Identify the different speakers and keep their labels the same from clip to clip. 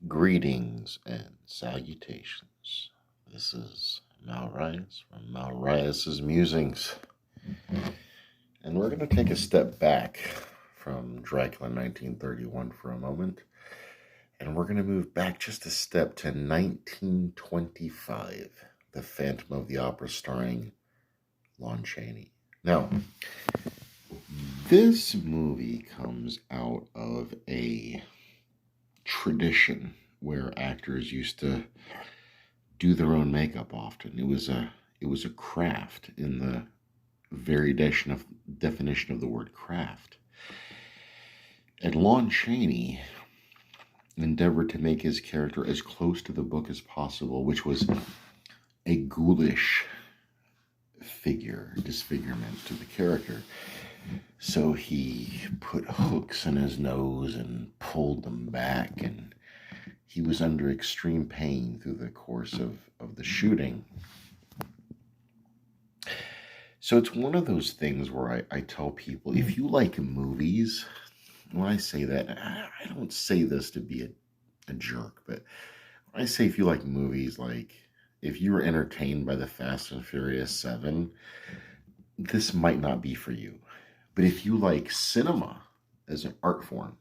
Speaker 1: Greetings and salutations. This is Malrayas from Malrayas' Musings. And we're going to take a step back from Dracula 1931 for a moment. And we're going to move back just a step to 1925, The Phantom of the Opera starring Lon Chaney. Now, this movie comes out of a tradition where actors used to do their own makeup often. It was a craft in the very definition of the word craft. And Lon Chaney endeavored to make his character as close to the book as possible, which was a ghoulish disfigurement to the character. So he put hooks in his nose and pulled them back, and he was under extreme pain through the course of the shooting. So it's one of those things where I tell people, if you like movies, when I say that, I don't say this to be a jerk, but when I say if you like movies, like if you were entertained by the Fast and Furious 7, this might not be for you. But if you like cinema as an art form,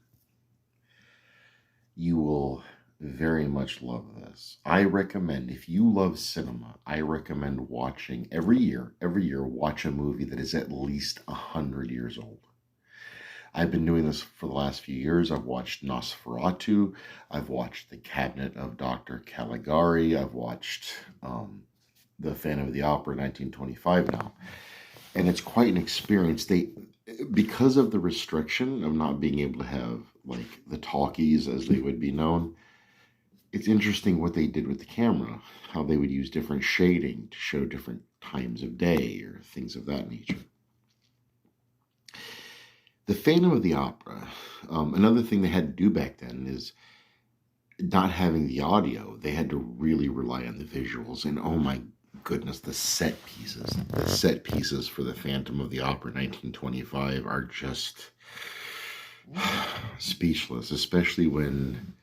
Speaker 1: you will very much love this. I recommend, if you love cinema, I recommend watching every year, watch a movie that is at least 100 years old. I've been doing this for the last few years. I've watched Nosferatu. I've watched The Cabinet of Dr. Caligari. I've watched The Phantom of the Opera 1925 now. And it's quite an experience. Because of the restriction of not being able to have like the talkies as they would be known, it's interesting what they did with the camera, how they would use different shading to show different times of day or things of that nature. The Phantom of the Opera, another thing they had to do back then is not having the audio. They had to really rely on the visuals, and oh my goodness, the set pieces for the Phantom of the Opera 1925 are just speechless, especially when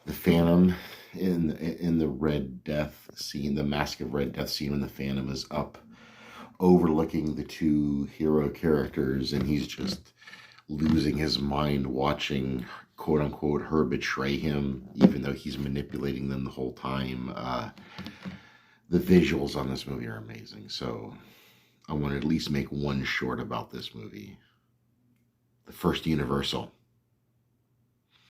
Speaker 1: the Phantom in the Red Death scene, the Mask of Red Death scene, when the Phantom is up overlooking the two hero characters and he's just losing his mind watching, quote unquote, her betray him, even though he's manipulating them the whole time. The visuals on this movie are amazing. So I want to at least make one short about this movie. The first Universal.